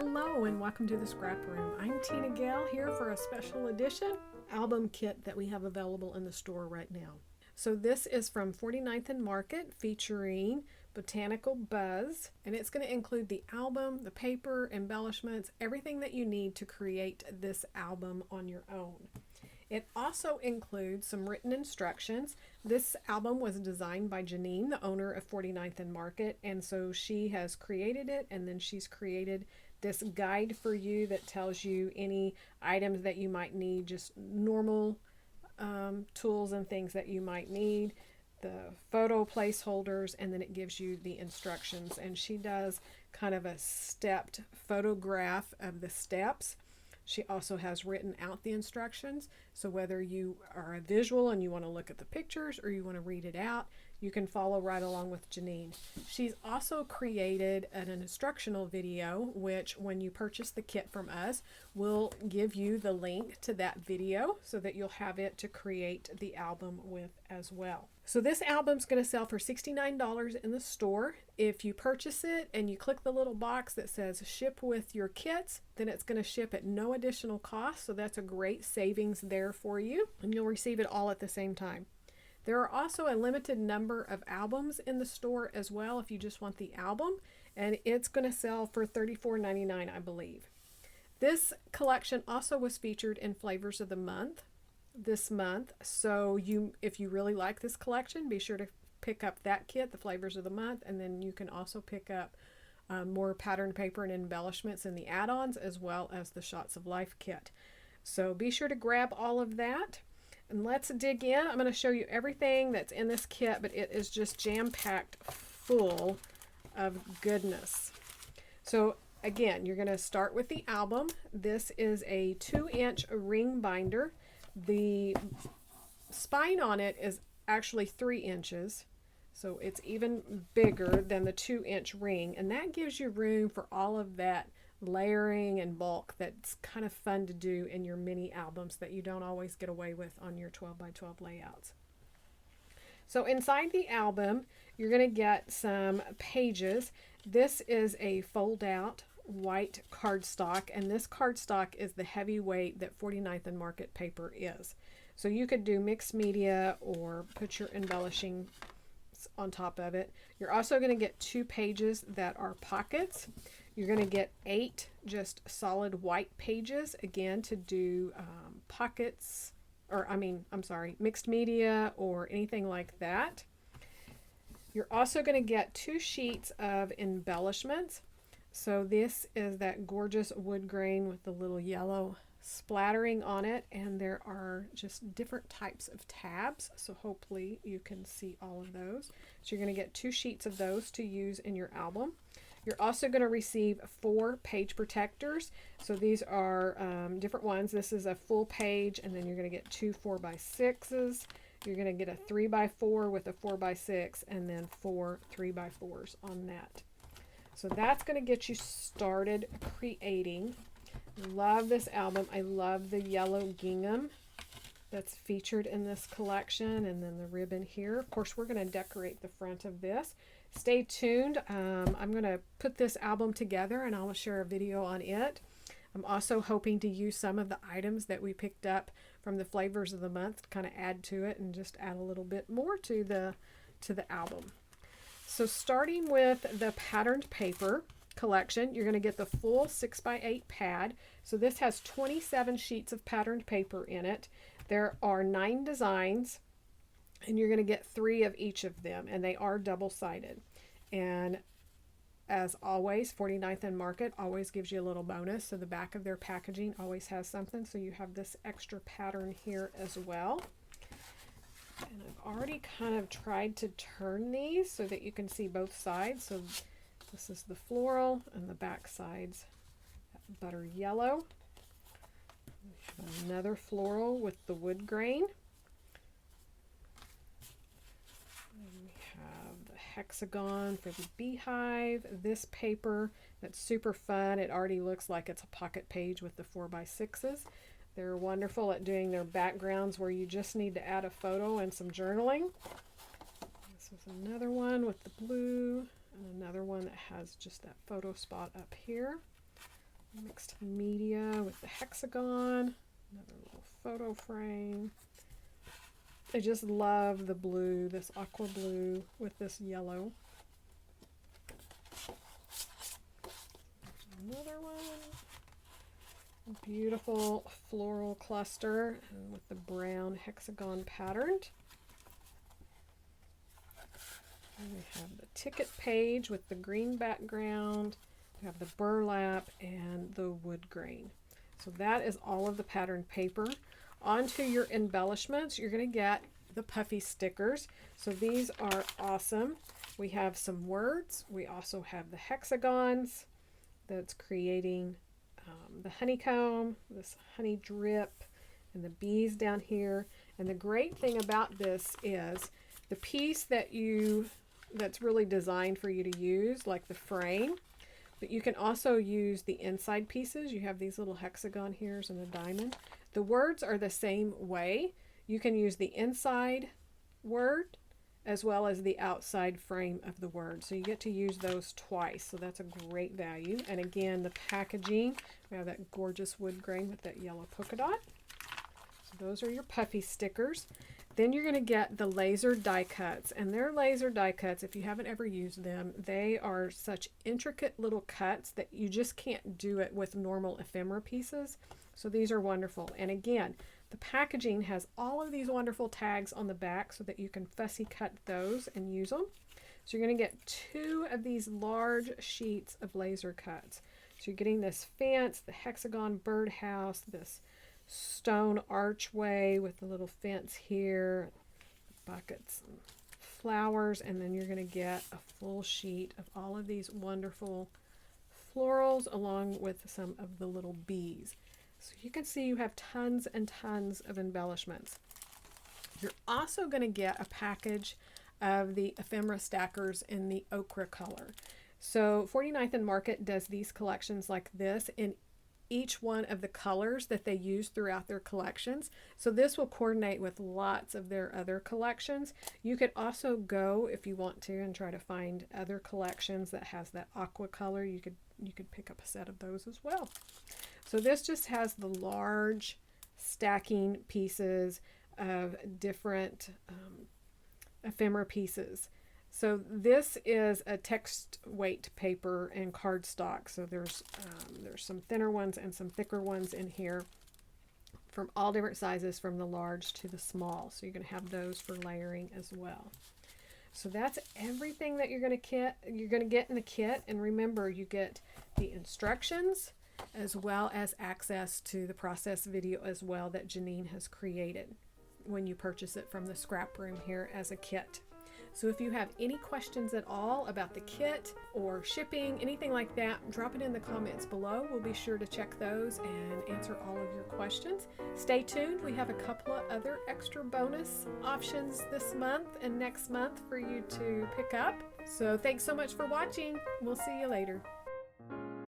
Hello and welcome to the Scrap Room. I'm Tina Gale here for a special edition album kit that we have available in the store right now. So this is from 49th and Market featuring Botanical Buzz, and it's going to include the album, the paper, embellishments, everything that you need to create this album on your own. It also includes some written instructions. This album was designed by Janine, the owner of 49th and Market, and so she has created it, and then she's created this guide for you that tells you any items that you might need, just normal tools and things that you might need, the photo placeholders, and then it gives you the instructions. And she does kind of a stepped photograph of the steps. She also has written out the instructions, so whether you are a visual and you want to look at the pictures or you want to read it out, you can follow right along with Janine. She's also created an instructional video, which when you purchase the kit from us, we'll give you the link to that video so that you'll have it to create the album with as well. So this album's going to sell for $69 in the store. If you purchase it and you click the little box that says ship with your kits, then it's going to ship at no additional cost. So that's a great savings there for you, and you'll receive it all at the same time. There are also a limited number of albums in the store as well if you just want the album, and it's going to sell for $34.99, I believe. This collection also was featured in Flavors of the Month this month, so if you really like this collection, be sure to pick up that kit, the Flavors of the Month, and then you can also pick up more pattern paper and embellishments in the add-ons, as well as the Shots of Life kit. So be sure to grab all of that, and let's dig in. I'm going to show you everything that's in this kit, but it is just jam-packed full of goodness. So again, you're going to start with the album. This is a 2-inch ring binder. The spine on it is actually 3 inches, so it's even bigger than the 2-inch ring, and that gives you room for all of that layering and bulk that's kind of fun to do in your mini albums that you don't always get away with on your 12 by 12 layouts. So inside the album, you're going to get some pages. This is a fold-out white cardstock, and this cardstock is the heavyweight that 49th and Market paper is. So you could do mixed media or put your embellishing on top of it. You're also going to get 2 pages that are pockets. You're going to get 8 just solid white pages, again, to do pockets, or mixed media or anything like that. You're also going to get 2 sheets of embellishments. So this is that gorgeous wood grain with the little yellow splattering on it, and there are just different types of tabs, so hopefully you can see all of those. So you're going to get 2 sheets of those to use in your album. You're also going to receive 4 page protectors. So these are different ones. This is a full page, and then you're going to get 2 4x6s. You're going to get a 3x4 with a 4x6, and then 4 3x4s on that. So that's going to get you started creating. Love this album. I love the yellow gingham that's featured in this collection, and then the ribbon here. Of course, we're going to decorate the front of this. Stay tuned. I'm going to put this album together, and I will share a video on it. I'm also hoping to use some of the items that we picked up from the Flavors of the Month to kind of add to it and just add a little bit more to the album. So starting with the patterned paper collection, you're going to get the full 6x8 pad. So this has 27 sheets of patterned paper in it. There are 9 designs, and you're going to get 3 of each of them, and they are double-sided. And as always, 49th and Market always gives you a little bonus. So the back of their packaging always has something. So you have this extra pattern here as well. And I've already kind of tried to turn these so that you can see both sides. So this is the floral, and the back side's butter yellow. We have another floral with the wood grain. And we have the hexagon for the beehive. This paper that's super fun. It already looks like it's a pocket page with the 4x6s. They're wonderful at doing their backgrounds where you just need to add a photo and some journaling. This is another one with the blue, and another one that has just that photo spot up here. Mixed media with the hexagon. Another little photo frame. I just love the blue, this aqua blue with this yellow. Another one. Beautiful floral cluster with the brown hexagon patterned. And we have the ticket page with the green background. We have the burlap and the wood grain. So that is all of the patterned paper. Onto your embellishments, you're going to get the puffy stickers. So these are awesome. We have some words. We also have the hexagons that's creating the honeycomb, this honey drip, and the bees down here. And the great thing about this is the piece that's really designed for you to use, like the frame, but you can also use the inside pieces. You have these little hexagon here and a diamond. The words are the same way. You can use the inside word as well as the outside frame of the word. So you get to use those twice. So that's a great value. And again, the packaging, we have that gorgeous wood grain with that yellow polka dot. So those are your puffy stickers. Then you're going to get the laser die cuts, and they're laser die cuts. If you haven't ever used them, they are such intricate little cuts that you just can't do it with normal ephemera pieces. So these are wonderful. And again, the packaging has all of these wonderful tags on the back so that you can fussy cut those and use them. So you're going to get 2 of these large sheets of laser cuts. So you're getting this fence, the hexagon birdhouse, this stone archway with the little fence here, buckets and flowers, and then you're going to get a full sheet of all of these wonderful florals along with some of the little bees. So you can see you have tons and tons of embellishments. You're also going to get a package of the ephemera stackers in the ochre color. So 49th and Market does these collections like this in each one of the colors that they use throughout their collections. So this will coordinate with lots of their other collections. You could also go, if you want to, and try to find other collections that has that aqua color. You could pick up a set of those as well. So this just has the large stacking pieces of different ephemera pieces. So this is a text weight paper and cardstock. So there's some thinner ones and some thicker ones in here from all different sizes, from the large to the small. So you're going to have those for layering as well. So that's everything that you're going to get in the kit. And remember, you get the instructions as well as access to the process video as well that Janine has created when you purchase it from the scrap room here as a kit. So if you have any questions at all about the kit or shipping, anything like that, drop it in the comments below. We'll be sure to check those and answer all of your questions. Stay tuned. We have a couple of other extra bonus options this month and next month for you to pick up. So thanks so much for watching. We'll see you later.